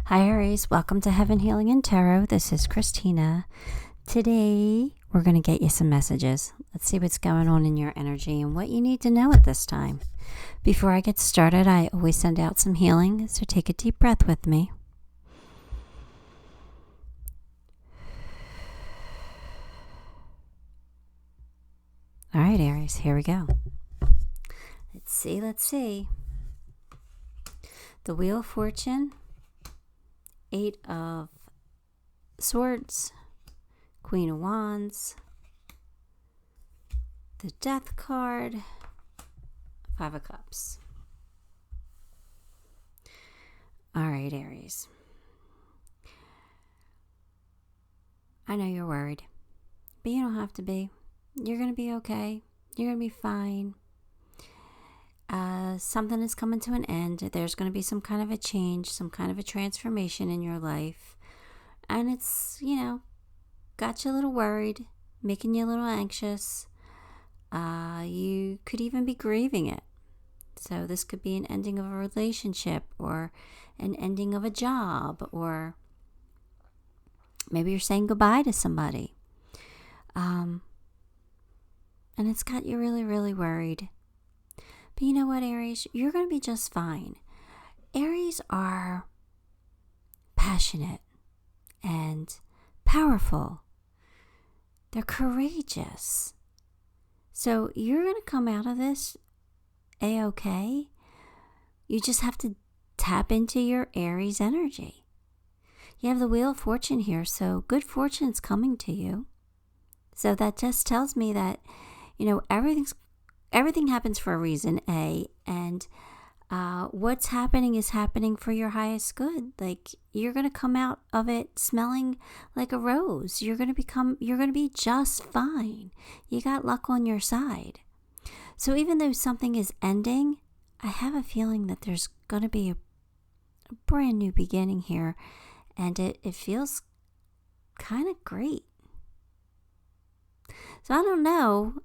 Hi Aries, welcome to Heaven Healing and Tarot. This is Christina. Today we're going to get you some messages. Let's see what's going on in your energy and what you need to know at this time. Before I get started, I always send out some healing, so take a deep breath with me. All right, Aries, here we go. Let's see. The Wheel of Fortune, 8 of Swords, Queen of Wands, the Death card, 5 of Cups. All right, Aries. I know you're worried, but you don't have to be. You're going to be okay. You're going to be fine. Something is coming to an end. There's going to be some kind of a change, some kind of a transformation in your life. And it's, got you a little worried, making you a little anxious. You could even be grieving it. So this could be an ending of a relationship or an ending of a job, or maybe you're saying goodbye to somebody. And it's got you really, really worried. But you know what, Aries? You're going to be just fine. Aries are passionate and powerful. They're courageous. So you're going to come out of this A-okay. You just have to tap into your Aries energy. You have the Wheel of Fortune here, so good fortune's coming to you. So that just tells me that, everything happens for a reason, and what's happening is happening for your highest good. Like, you're going to come out of it smelling like a rose. You're going to be just fine. You got luck on your side. So even though something is ending, I have a feeling that there's going to be a brand new beginning here, and it feels kind of great. So I don't know,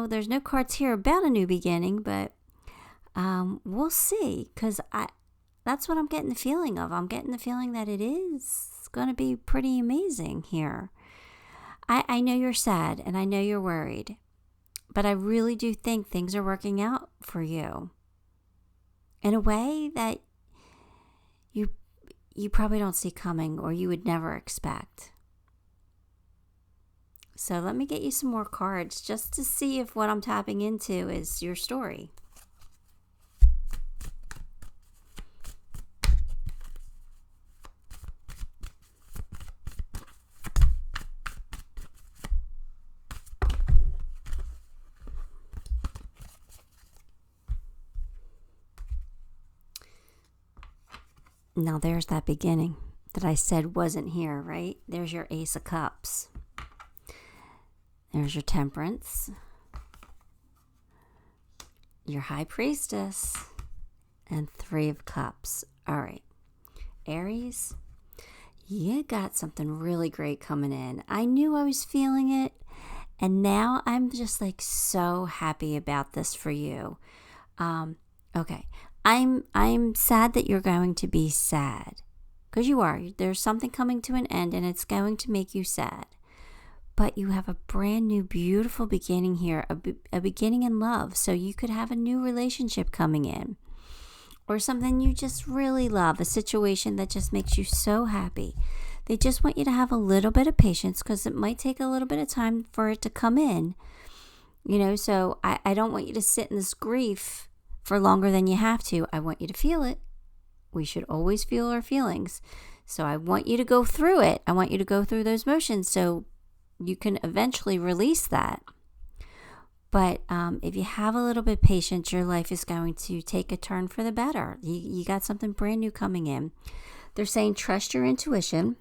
there's no cards here about a new beginning, but we'll see, because that's what I'm getting the feeling of. I'm getting the feeling that it is going to be pretty amazing here. I know you're sad and I know you're worried, but I really do think things are working out for you in a way that you probably don't see coming, or you would never expect. So let me get you some more cards just to see if what I'm tapping into is your story. Now there's that beginning that I said wasn't here, right? There's your Ace of Cups. There's your Temperance, your High Priestess, and 3 of Cups. All right, Aries, you got something really great coming in. I knew I was feeling it, and now I'm just so happy about this for you. Okay, I'm sad that you're going to be sad, because you are. There's something coming to an end, and it's going to make you sad. But you have a brand new, beautiful beginning here, a beginning in love. So you could have a new relationship coming in, or something you just really love, a situation that just makes you so happy. They just want you to have a little bit of patience, because it might take a little bit of time for it to come in. So I don't want you to sit in this grief for longer than you have to. I want you to feel it. We should always feel our feelings. So I want you to go through it. I want you to go through those motions so you can eventually release that. But if you have a little bit of patience, your life is going to take a turn for the better. You got something brand new coming in. They're saying trust your intuition.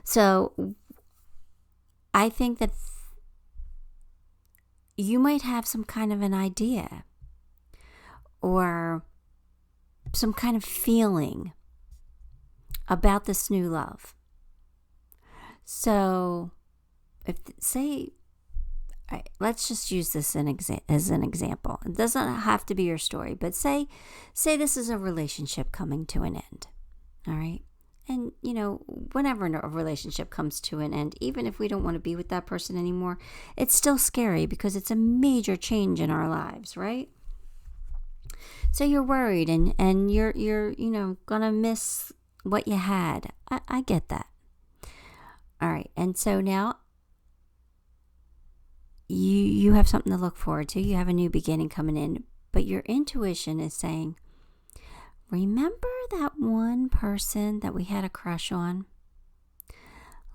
So I think that you might have some kind of an idea or some kind of feeling about this new love. So let's just use this as an example. It doesn't have to be your story, but say this is a relationship coming to an end. All right. And, whenever a relationship comes to an end, even if we don't want to be with that person anymore, it's still scary because it's a major change in our lives, right? So you're worried and you're going to miss what you had. I get that. All right. And so now you have something to look forward to. You have a new beginning coming in, but your intuition is saying, remember that one person that we had a crush on?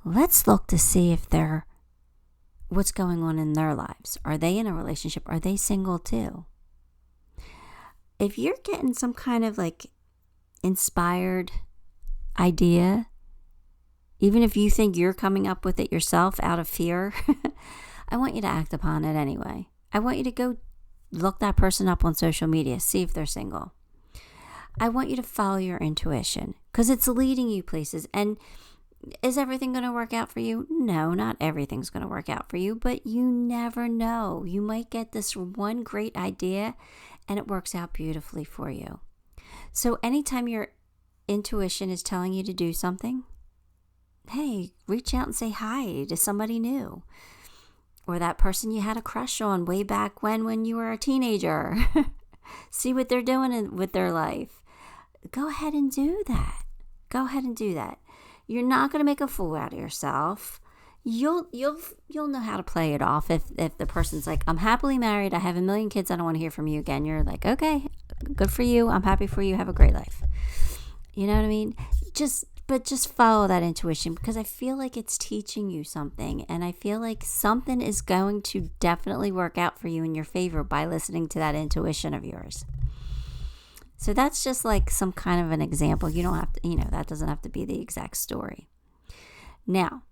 Let's look to see if what's going on in their lives. Are they in a relationship? Are they single too? If you're getting some kind of like inspired idea, even if you think you're coming up with it yourself out of fear, I want you to act upon it anyway. I want you to go look that person up on social media, see if they're single. I want you to follow your intuition because it's leading you places. And is everything going to work out for you? No, not everything's going to work out for you, but you never know. You might get this one great idea and it works out beautifully for you. So anytime your intuition is telling you to do something, hey, reach out and say hi to somebody new. Or that person you had a crush on way back when you were a teenager. See what they're doing with their life. Go ahead and do that. Go ahead and do that. You're not going to make a fool out of yourself. You'll know how to play it off if the person's like, I'm happily married, I have 1 million kids, I don't want to hear from you again. You're like, okay, good for you. I'm happy for you. Have a great life. You know what I mean? Just follow that intuition because I feel like it's teaching you something, and I feel like something is going to definitely work out for you in your favor by listening to that intuition of yours. So that's just like some kind of an example. You don't have to, that doesn't have to be the exact story. Now,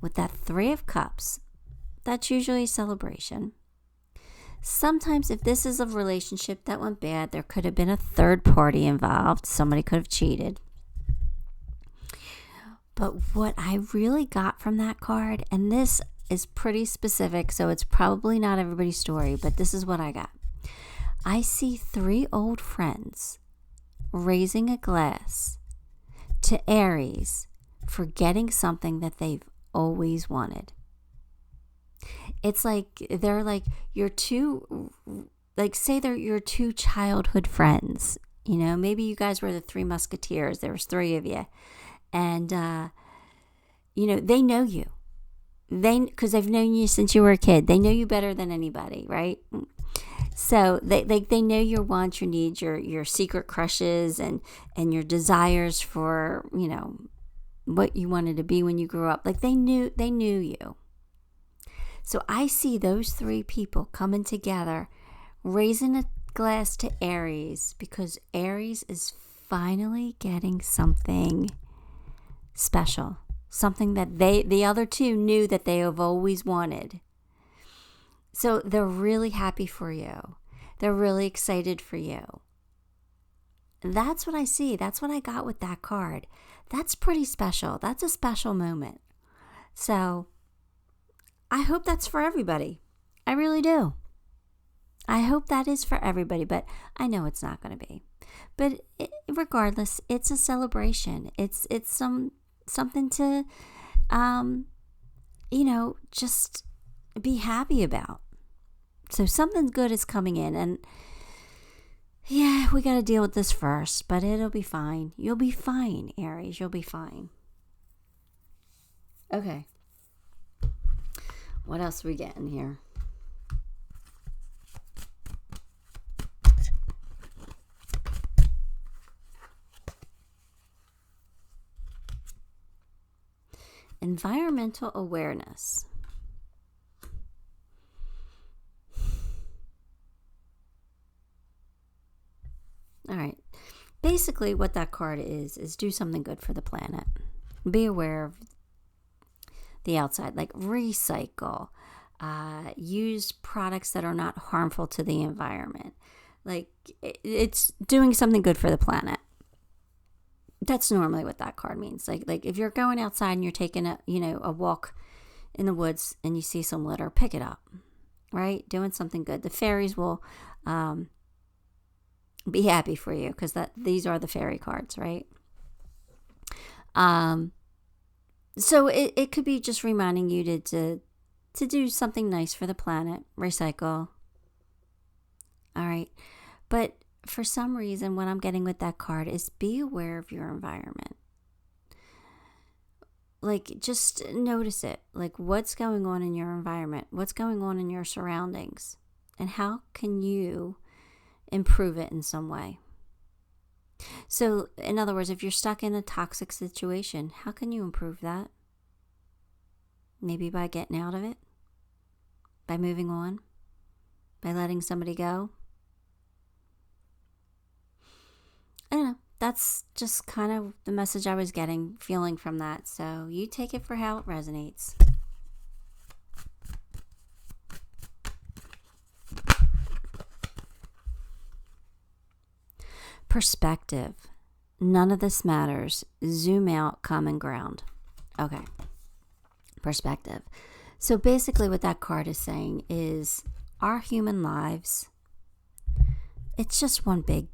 with that 3 of Cups, that's usually a celebration. Sometimes if this is a relationship that went bad, there could have been a third party involved. Somebody could have cheated. But what I really got from that card, and this is pretty specific, so it's probably not everybody's story, but this is what I got. I see 3 old friends raising a glass to Aries for getting something that they've always wanted. It's like they're like your two, like say they're your 2 childhood friends. Maybe you guys were the 3 Musketeers. There was 3 of you. And, they know you. Because they've known you since you were a kid. They know you better than anybody, right? So they know your wants, your needs, your secret crushes, and your desires for, what you wanted to be when you grew up. Like they knew you. So I see those 3 people coming together, raising a glass to Aries, because Aries is finally getting something special. Something that the other 2 knew that they have always wanted. So they're really happy for you. They're really excited for you. That's what I see. That's what I got with that card. That's pretty special. That's a special moment. So I hope that's for everybody. I really do. I hope that is for everybody, but I know it's not going to be. But regardless, it's a celebration. It's something to, just be happy about. So something good is coming in, and yeah, we got to deal with this first, but it'll be fine. You'll be fine, Aries. You'll be fine. Okay. What else are we getting here? Environmental awareness. All right. Basically, what that card is do something good for the planet. Be aware of the outside, like recycle. Use products that are not harmful to the environment. Like it's doing something good for the planet. That's normally what that card means. Like if you're going outside and you're taking a walk in the woods and you see some litter, pick it up, right? Doing something good. The fairies will be happy for you because these are the fairy cards, right? So it could be just reminding you to do something nice for the planet, recycle. All right. But for some reason, what I'm getting with that card is be aware of your environment. Like, just notice it. Like, what's going on in your environment? What's going on in your surroundings? And how can you improve it in some way? So, in other words, if you're stuck in a toxic situation, how can you improve that? Maybe by getting out of it? By moving on? By letting somebody go? I don't know. That's just kind of the message I was feeling from that. So you take it for how it resonates. Perspective. None of this matters. Zoom out, common ground. Okay. Perspective. So basically what that card is saying is our human lives, it's just one big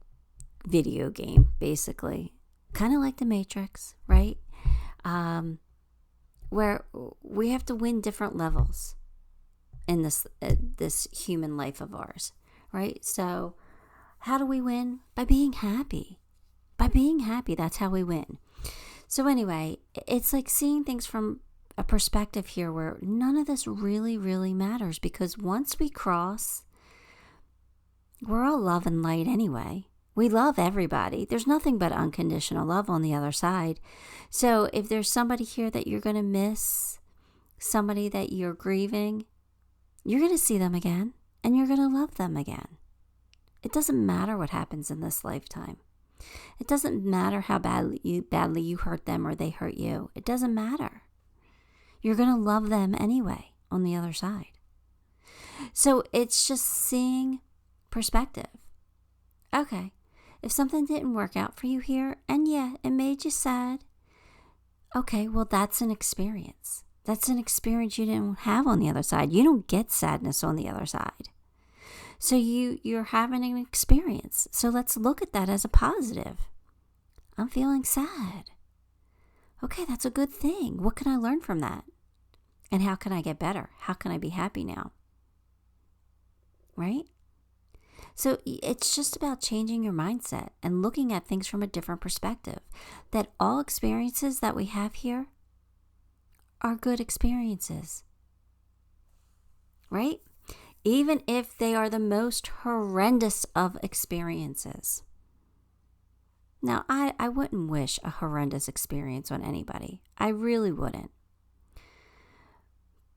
video game, basically. Kind of like the Matrix, right? Where we have to win different levels in this human life of ours, right? So how do we win? By being happy. By being happy, that's how we win. So anyway, it's like seeing things from a perspective here where none of this really, really matters, because once we cross, we're all love and light anyway. We love everybody. There's nothing but unconditional love on the other side. So if there's somebody here that you're going to miss, somebody that you're grieving, you're going to see them again and you're going to love them again. It doesn't matter what happens in this lifetime. It doesn't matter how badly you hurt them or they hurt you. It doesn't matter. You're going to love them anyway on the other side. So it's just seeing perspective. Okay. If something didn't work out for you here, and yeah, it made you sad, okay, well, that's an experience. That's an experience you didn't have on the other side. You don't get sadness on the other side. So you're having an experience. So let's look at that as a positive. I'm feeling sad. Okay, that's a good thing. What can I learn from that? And how can I get better? How can I be happy now? Right? So it's just about changing your mindset and looking at things from a different perspective. That all experiences that we have here are good experiences. Right? Even if they are the most horrendous of experiences. Now, I wouldn't wish a horrendous experience on anybody. I really wouldn't.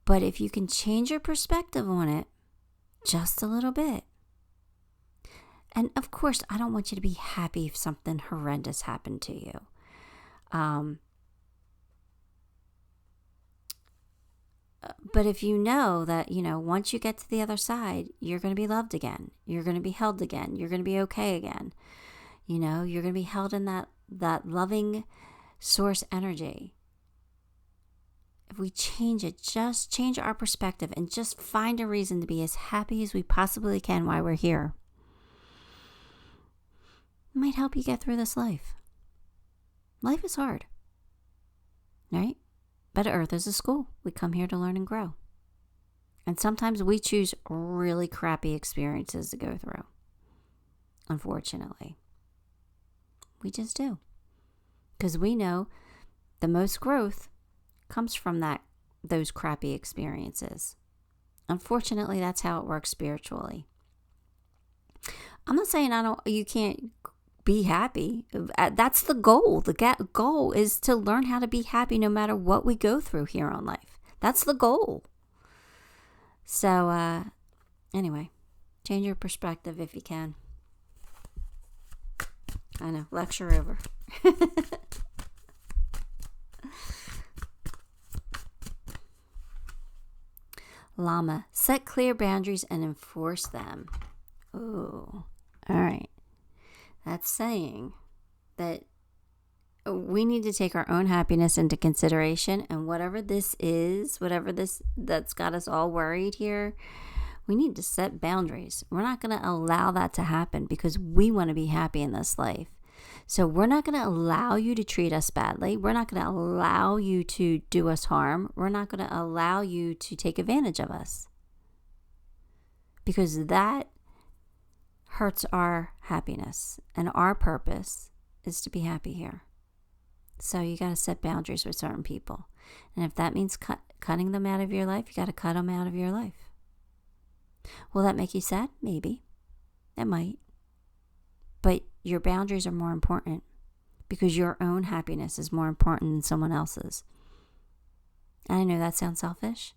But if you can change your perspective on it just a little bit. And of course, I don't want you to be happy if something horrendous happened to you. But if you know that, once you get to the other side, you're going to be loved again. You're going to be held again. You're going to be okay again. You're going to be held in that loving source energy. If we change it, just change our perspective and just find a reason to be as happy as we possibly can while we're here. It might help you get through this life. Life is hard, right? But Earth is a school. We come here to learn and grow. And sometimes we choose really crappy experiences to go through. Unfortunately. We just do. Because we know the most growth comes from those crappy experiences. Unfortunately, that's how it works spiritually. I'm not saying you can't be happy. That's the goal. The goal is to learn how to be happy no matter what we go through here on life. That's the goal. So, anyway, change your perspective if you can. I know, lecture over. Llama, set clear boundaries and enforce them. Ooh, all right. That's saying that we need to take our own happiness into consideration, and whatever this that's got us all worried here, we need to set boundaries. We're not going to allow that to happen because we want to be happy in this life. So we're not going to allow you to treat us badly. We're not going to allow you to do us harm. We're not going to allow you to take advantage of us, because that hurts our happiness, and our purpose is to be happy here. So you got to set boundaries with certain people. And if that means cutting them out of your life, you got to cut them out of your life. Will that make you sad? Maybe. It might. But your boundaries are more important, because your own happiness is more important than someone else's. And I know that sounds selfish,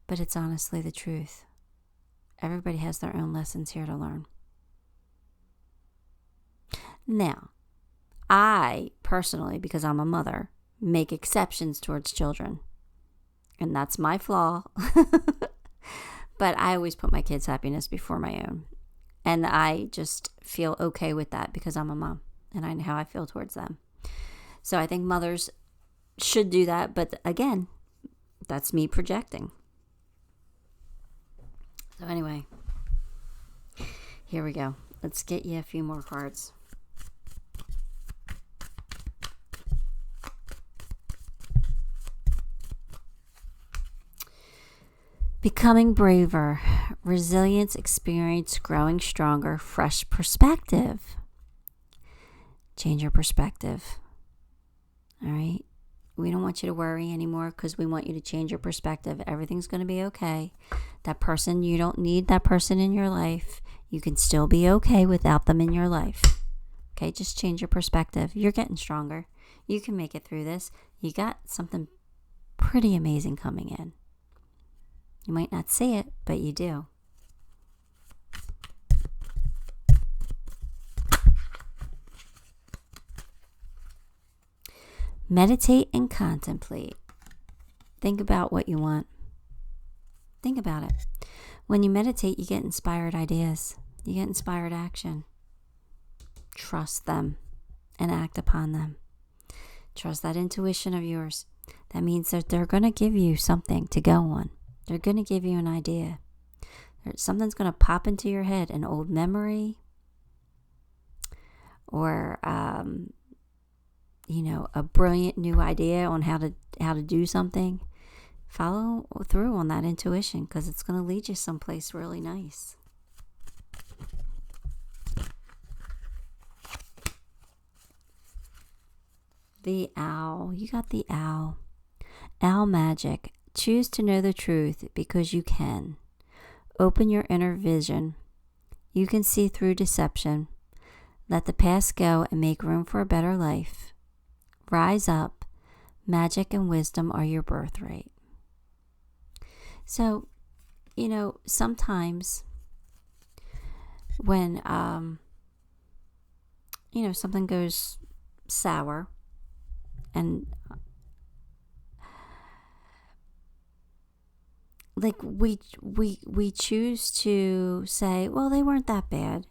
but it's honestly the truth. Everybody has their own lessons here to learn. Now, I personally, because I'm a mother, make exceptions towards children. And that's my flaw. But I always put my kids' happiness before my own. And I just feel okay with that because I'm a mom and I know how I feel towards them. So I think mothers should do that. But again, that's me projecting. So anyway, here we go. Let's get you a few more cards. Becoming braver, resilience, experience, growing stronger, fresh perspective. Change your perspective. All right? We don't want you to worry anymore because we want you to change your perspective. Everything's going to be okay. That person, you don't need that person in your life. You can still be okay without them in your life. Okay? Just change your perspective. You're getting stronger. You can make it through this. You got something pretty amazing coming in. You might not see it, but you do. Meditate and contemplate. Think about what you want. Think about it. When you meditate, you get inspired ideas. You get inspired action. Trust them and act upon them. Trust that intuition of yours. That means that they're going to give you something to go on. They're going to give you an idea. Something's going to pop into your head, an old memory, or a brilliant new idea on how to do something. Follow through on that intuition, because it's going to lead you someplace really nice. The owl. You got the owl. Owl magic. Choose to know the truth because you can. Open your inner vision. You can see through deception. Let the past go and make room for a better life. Rise up. Magic and wisdom are your birthright. So, sometimes when, something goes sour and like we choose to say, well, they weren't that bad.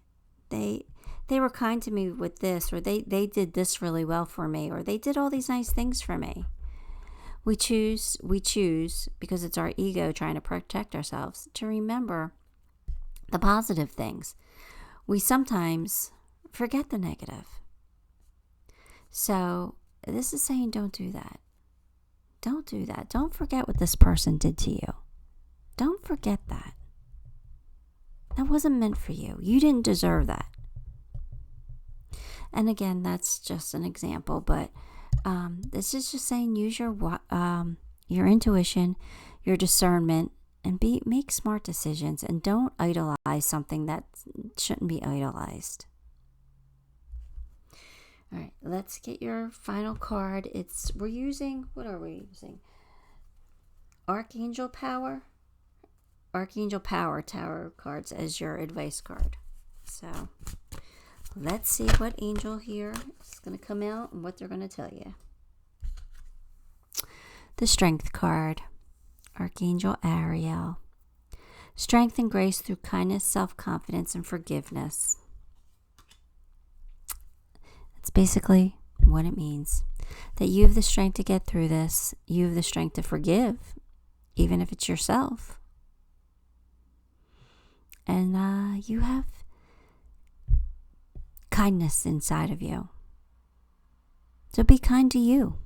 They were kind to me with this, or they did this really well for me, or they did all these nice things for me. We choose because it's our ego trying to protect ourselves to remember the positive things. We sometimes forget the negative. So this is saying don't do that. Don't do that. Don't forget what this person did to you. Don't forget that. That wasn't meant for you. You didn't deserve that. And again, that's just an example, but this is just saying use your intuition, your discernment, and make smart decisions, and don't idolize something that shouldn't be idolized. All right, let's get your final card. What are we using? Archangel Power Tarot cards as your advice card. So let's see what angel here is going to come out and what they're going to tell you. The Strength card, Archangel Ariel. Strength and grace through kindness, self-confidence, and forgiveness. That's basically what it means. That you have the strength to get through this. You have the strength to forgive, even if it's yourself. And you have kindness inside of you. So be kind to you.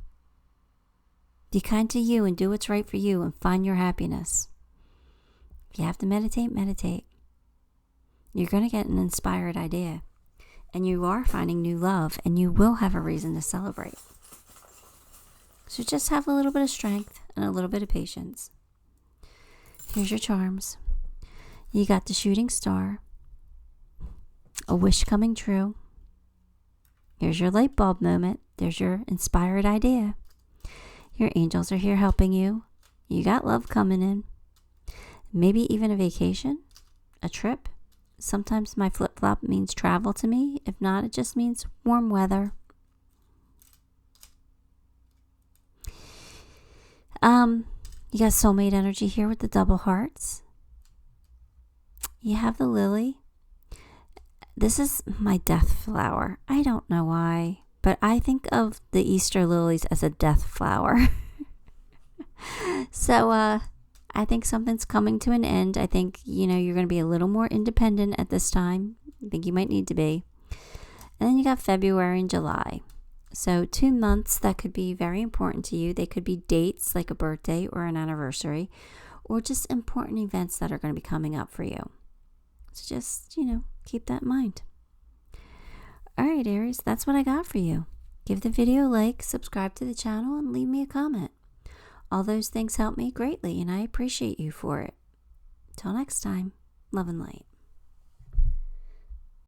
Be kind to you and do what's right for you and find your happiness. If you have to meditate, meditate. You're going to get an inspired idea. And you are finding new love, and you will have a reason to celebrate. So just have a little bit of strength and a little bit of patience. Here's your charms. You got the shooting star, a wish coming true. Here's your light bulb moment. There's your inspired idea. Your angels are here helping you. You got love coming in. Maybe even a vacation, a trip. Sometimes my flip-flop means travel to me. If not, it just means warm weather. You got soulmate energy here with the double hearts. You have the lily. This is my death flower. I don't know why, but I think of the Easter lilies as a death flower. So, I think something's coming to an end. I think, you're going to be a little more independent at this time. I think you might need to be. And then you got February and July. So 2 months that could be very important to you. They could be dates like a birthday or an anniversary, or just important events that are going to be coming up for you. So just, keep that in mind. All right, Aries, that's what I got for you. Give the video a like, subscribe to the channel, and leave me a comment. All those things help me greatly, and I appreciate you for it. Till next time, love and light.